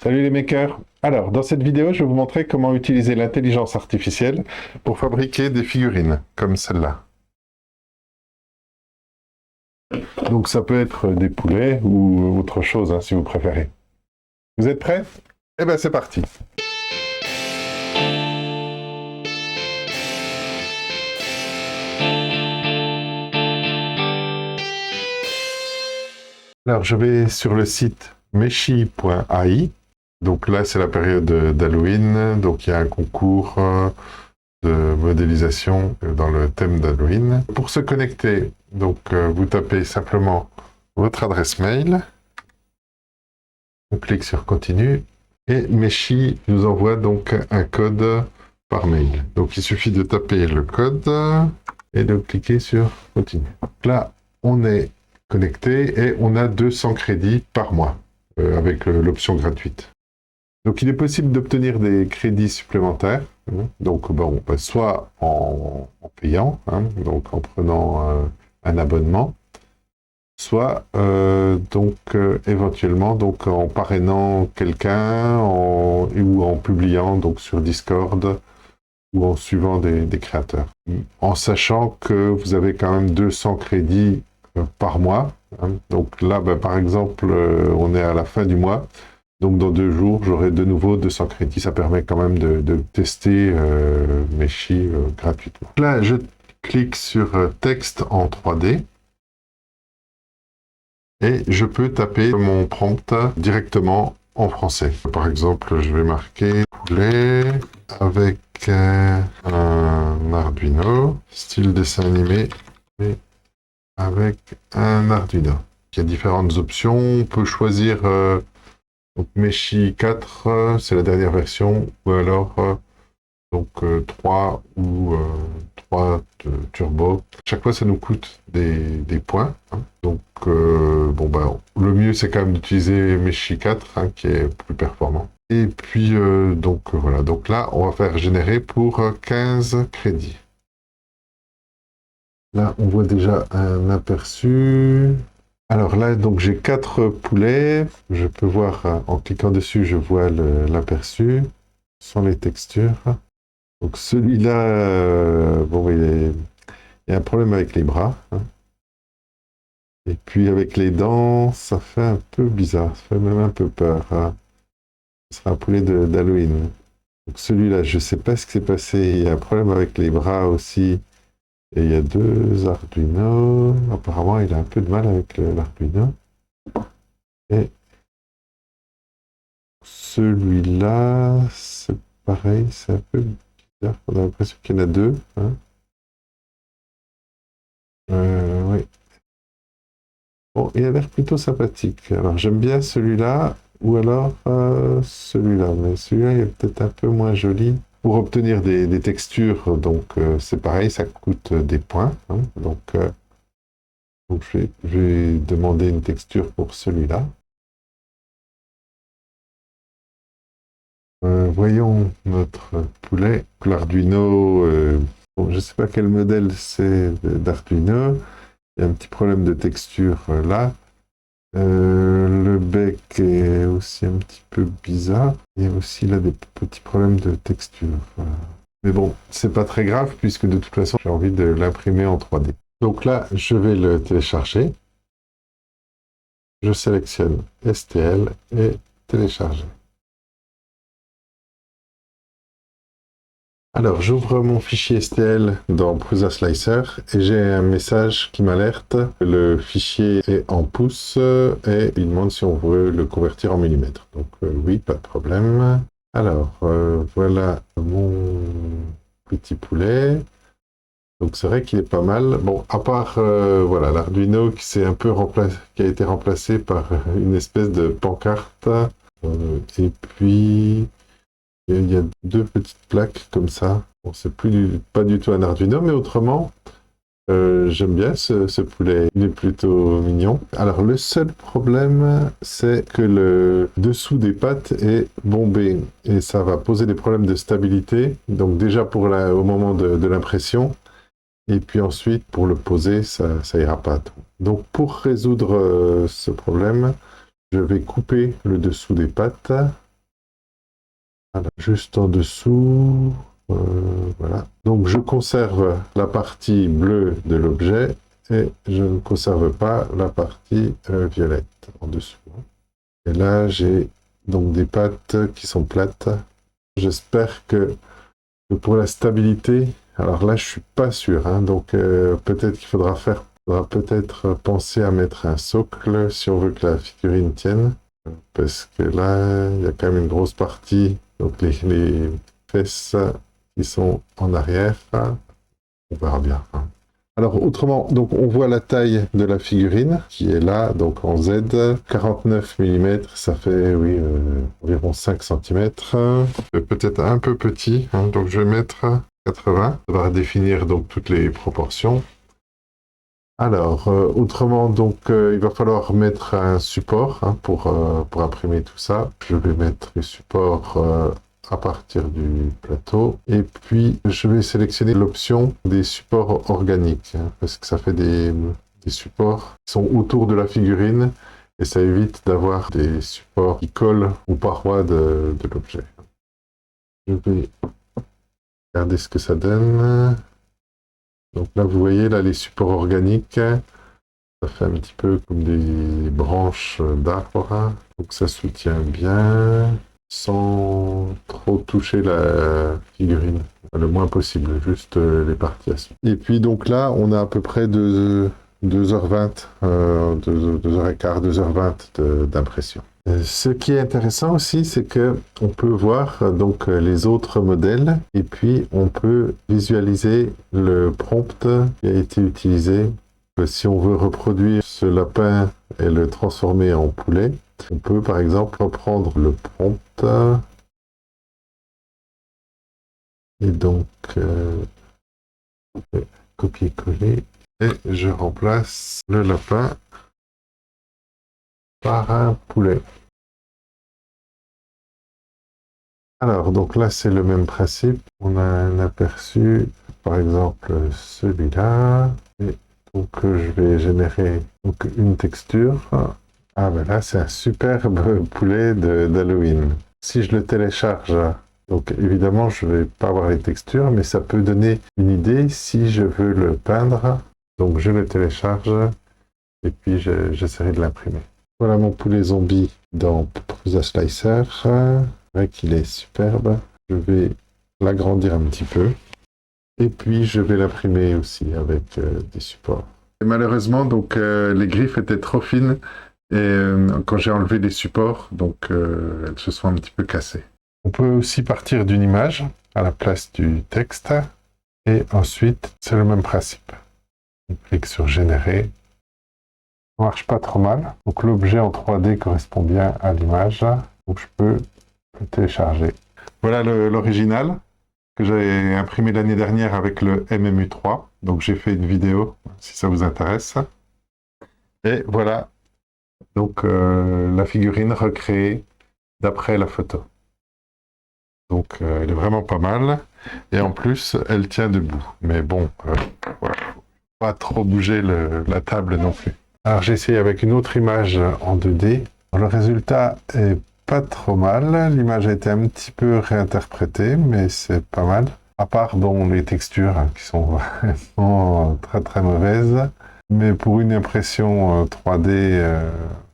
Salut les makers! Alors, dans cette vidéo, je vais vous montrer comment utiliser l'intelligence artificielle pour fabriquer des figurines, comme celle-là. Donc ça peut être des poulets ou autre chose, hein, si vous préférez. Vous êtes prêts? Eh bien, c'est parti! Alors, je vais sur le site meshi.ai. Donc là, c'est la période d'Halloween, donc il y a un concours de modélisation dans le thème d'Halloween. Pour se connecter, donc vous tapez simplement votre adresse mail, on clique sur continue et Meshi nous envoie donc un code par mail. Donc il suffit de taper le code et de cliquer sur continue. Donc là, on est connecté et on a 200 crédits par mois avec l'option gratuite. Donc il est possible d'obtenir des crédits supplémentaires, donc bon, soit en payant, donc en prenant un abonnement, soit éventuellement donc en parrainant quelqu'un ou en publiant donc sur Discord ou en suivant des créateurs. En sachant que vous avez quand même 200 crédits par mois. Donc là, par exemple, on est à la fin du mois. Donc dans 2 jours, j'aurai de nouveau 200 crédits. Ça permet quand même de tester Meshi gratuitement. Là, je clique sur texte en 3D. Et je peux taper mon prompt directement en français. Par exemple, je vais marquer poulet avec un Arduino, style dessin animé, et avec un Arduino. Il y a différentes options. On peut choisir donc Meshi 4, c'est la dernière version, ou alors 3 ou 3 turbo. Chaque fois, ça nous coûte des points. Donc, le mieux, c'est quand même d'utiliser Meshi 4, qui est plus performant. Et puis, voilà. Donc là, on va faire générer pour 15 crédits. Là, on voit déjà un aperçu. Alors là, donc j'ai 4 poulets. Je peux voir, en cliquant dessus, je vois l'aperçu sans les textures. Donc celui-là, il y a un problème avec les bras. Et puis avec les dents, ça fait un peu bizarre, ça fait même un peu peur. Ce sera un poulet d'Halloween. Donc celui-là, je ne sais pas ce qui s'est passé. Il y a un problème avec les bras aussi. Et il y a 2 Arduino. Apparemment, il a un peu de mal avec l'Arduino. Et celui-là, c'est pareil, c'est un peu bizarre. On a l'impression qu'il y en a 2. Oui. Bon, il a l'air plutôt sympathique. Alors, j'aime bien celui-là, ou alors celui-là. Mais celui-là, il est peut-être un peu moins joli. Pour obtenir des textures, donc c'est pareil, ça coûte des points. Donc je vais demander une texture pour celui-là. Voyons notre poulet. L'Arduino, je ne sais pas quel modèle c'est d'Arduino. Il y a un petit problème de texture là. Le bec est aussi un petit peu bizarre. Il y a aussi là des petits problèmes de texture. Voilà. Mais bon, c'est pas très grave puisque de toute façon, j'ai envie de l'imprimer en 3D. Donc là, je vais le télécharger. Je sélectionne STL et télécharger. Alors, j'ouvre mon fichier STL dans Prusa Slicer et j'ai un message qui m'alerte. Le fichier est en pouces et il demande si on veut le convertir en millimètres. Donc oui, pas de problème. Alors, voilà mon petit poulet. Donc c'est vrai qu'il est pas mal. Bon, à part voilà, l'Arduino qui qui a été remplacé par une espèce de pancarte. Et puis il y a 2 petites plaques comme ça. Bon, c'est pas du tout un Arduino, mais autrement, j'aime bien ce poulet. Il est plutôt mignon. Alors, le seul problème, c'est que le dessous des pattes est bombé. Et ça va poser des problèmes de stabilité. Donc déjà au moment de l'impression. Et puis ensuite, pour le poser, ça ira pas. Donc, pour résoudre ce problème, je vais couper le dessous des pattes. Voilà, juste en dessous. Voilà. Donc je conserve la partie bleue de l'objet et je ne conserve pas la partie violette en dessous. Et là, j'ai donc des pattes qui sont plates. J'espère que pour la stabilité, alors là, je suis pas sûr, hein, donc peut-être qu'il faudra peut-être penser à mettre un socle si on veut que la figurine tienne, parce que là, il y a quand même une grosse partie, donc les fesses qui sont en arrière. On verra bien, hein. Alors autrement, donc on voit la taille de la figurine qui est là, donc en Z, 49 mm, ça fait oui environ 5 cm. Peut-être un peu petit, hein, donc je vais mettre 80. On va définir donc toutes les proportions. Alors autrement, donc il va falloir mettre un support, hein, pour imprimer tout ça. Je vais mettre le support à partir du plateau. Et puis, je vais sélectionner l'option des supports organiques, hein, parce que ça fait des supports qui sont autour de la figurine et ça évite d'avoir des supports qui collent aux parois de l'objet. Je vais regarder ce que ça donne. Donc là, vous voyez, là, les supports organiques, ça fait un petit peu comme des branches d'arbres. Donc ça soutient bien, sans trop toucher la figurine, le moins possible, juste les parties à suivre. Et puis donc là, on a à peu près 2h20, 2h15, 2h20 d'impression. Ce qui est intéressant aussi, c'est que on peut voir donc les autres modèles et puis on peut visualiser le prompt qui a été utilisé. Si on veut reproduire ce lapin et le transformer en poulet, on peut par exemple reprendre le prompt et donc copier-coller et je remplace le lapin par un poulet. Alors donc là c'est le même principe, on a un aperçu, par exemple celui-là, et donc je vais générer donc, une texture. Ah ben là c'est un superbe poulet d'Halloween. Si je le télécharge, donc évidemment je ne vais pas avoir les textures, mais ça peut donner une idée si je veux le peindre. Donc je le télécharge et puis j'essaierai de l'imprimer. Voilà mon poulet zombie dans Prusa Slicer. C'est vrai qu'il est superbe. Je vais l'agrandir un petit peu. Et puis je vais l'imprimer aussi avec des supports. Et malheureusement, donc les griffes étaient trop fines et quand j'ai enlevé les supports, donc elles se sont un petit peu cassées. On peut aussi partir d'une image à la place du texte et ensuite c'est le même principe. On clique sur générer. Ça marche pas trop mal. Donc l'objet en 3D correspond bien à l'image. Donc je peux le télécharger. Voilà l'original que j'ai imprimé l'année dernière avec le MMU3. Donc j'ai fait une vidéo si ça vous intéresse. Et voilà donc la figurine recréée d'après la photo. Donc elle est vraiment pas mal. Et en plus, elle tient debout. Mais bon, voilà, faut pas trop bouger la table non plus. Alors j'ai essayé avec une autre image en 2D. Le résultat est pas trop mal. L'image a été un petit peu réinterprétée, mais c'est pas mal. À part bon, les textures qui sont vraiment très très mauvaises. Mais pour une impression 3D,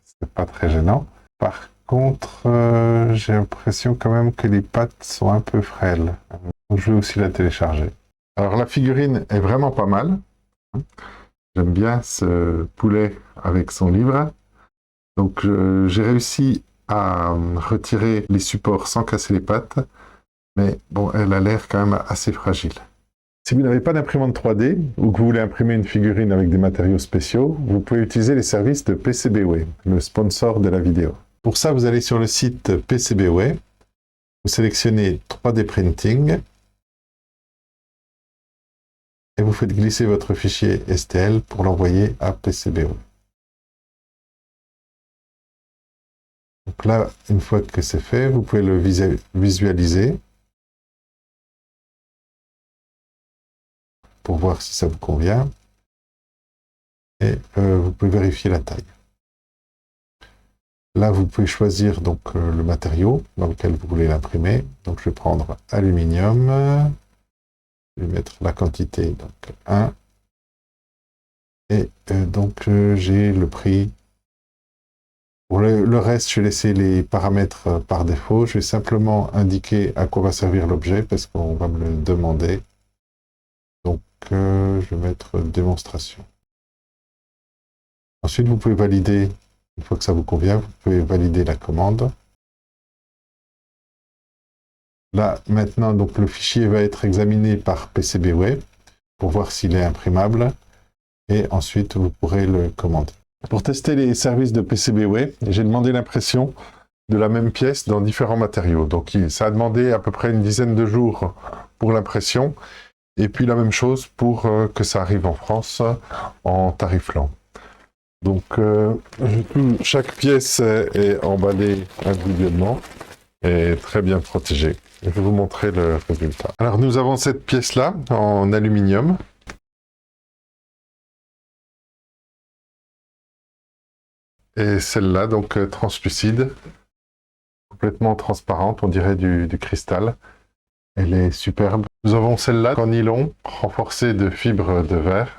c'est pas très gênant. Par contre, j'ai l'impression quand même que les pattes sont un peu frêles. Donc je vais aussi la télécharger. Alors la figurine est vraiment pas mal. J'aime bien ce poulet avec son livre. Donc j'ai réussi à retirer les supports sans casser les pattes. Mais bon, elle a l'air quand même assez fragile. Si vous n'avez pas d'imprimante 3D ou que vous voulez imprimer une figurine avec des matériaux spéciaux, vous pouvez utiliser les services de PCBWay, le sponsor de la vidéo. Pour ça, vous allez sur le site PCBWay, vous sélectionnez 3D Printing et vous faites glisser votre fichier STL pour l'envoyer à PCBWay. Donc là, une fois que c'est fait, vous pouvez le visualiser pour voir si ça vous convient et vous pouvez vérifier la taille. Là, vous pouvez choisir donc le matériau dans lequel vous voulez l'imprimer. Donc, je vais prendre aluminium. Je vais mettre la quantité, donc 1. Et donc, j'ai le prix. Pour le reste, je vais laisser les paramètres par défaut. Je vais simplement indiquer à quoi va servir l'objet parce qu'on va me le demander. Donc, je vais mettre démonstration. Ensuite, vous pouvez valider, une fois que ça vous convient, vous pouvez valider la commande. Là, maintenant, donc, le fichier va être examiné par PCBWay pour voir s'il est imprimable. Et ensuite, vous pourrez le commander. Pour tester les services de PCBWay, j'ai demandé l'impression de la même pièce dans différents matériaux. Donc, ça a demandé à peu près une dizaine de jours pour l'impression. Et puis, la même chose pour que ça arrive en France en tarif lent. Donc, chaque pièce est emballée individuellement et très bien protégée. Je vais vous montrer le résultat. Alors, nous avons cette pièce-là en aluminium. Et celle-là, donc translucide, complètement transparente, on dirait du cristal. Elle est superbe. Nous avons celle-là en nylon, renforcée de fibres de verre.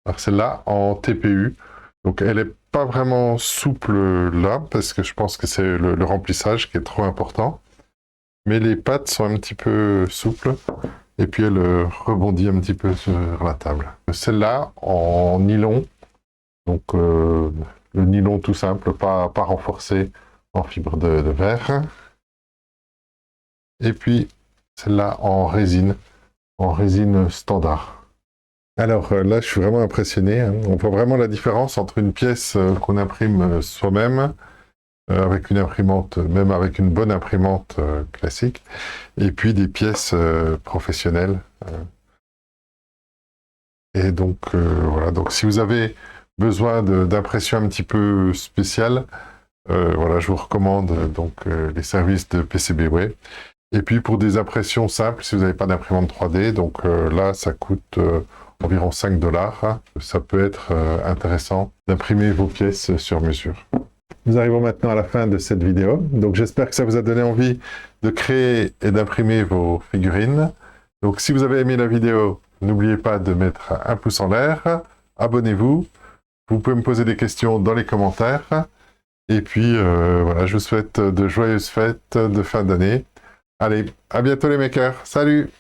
Alors celle-là en TPU. Donc elle n'est pas vraiment souple là, parce que je pense que c'est le remplissage qui est trop important. Mais les pattes sont un petit peu souples. Et puis elle rebondit un petit peu sur la table. Celle-là en nylon. Donc le nylon tout simple, pas renforcé en fibre de verre. Et puis celle-là en résine standard. Alors là, je suis vraiment impressionné. Hein. On voit vraiment la différence entre une pièce qu'on imprime soi-même, avec une imprimante, même avec une bonne imprimante classique, et puis des pièces professionnelles. Et donc voilà, donc si vous avez besoin d'impression un petit peu spéciale, voilà, je vous recommande donc les services de PCBWay. Et puis pour des impressions simples, si vous n'avez pas d'imprimante 3D, donc là ça coûte environ 5 $. Ça peut être intéressant d'imprimer vos pièces sur mesure. Nous arrivons maintenant à la fin de cette vidéo. Donc j'espère que ça vous a donné envie de créer et d'imprimer vos figurines. Donc si vous avez aimé la vidéo, n'oubliez pas de mettre un pouce en l'air, abonnez-vous. Vous pouvez me poser des questions dans les commentaires. Et puis, voilà, je vous souhaite de joyeuses fêtes de fin d'année. Allez, à bientôt les makers. Salut!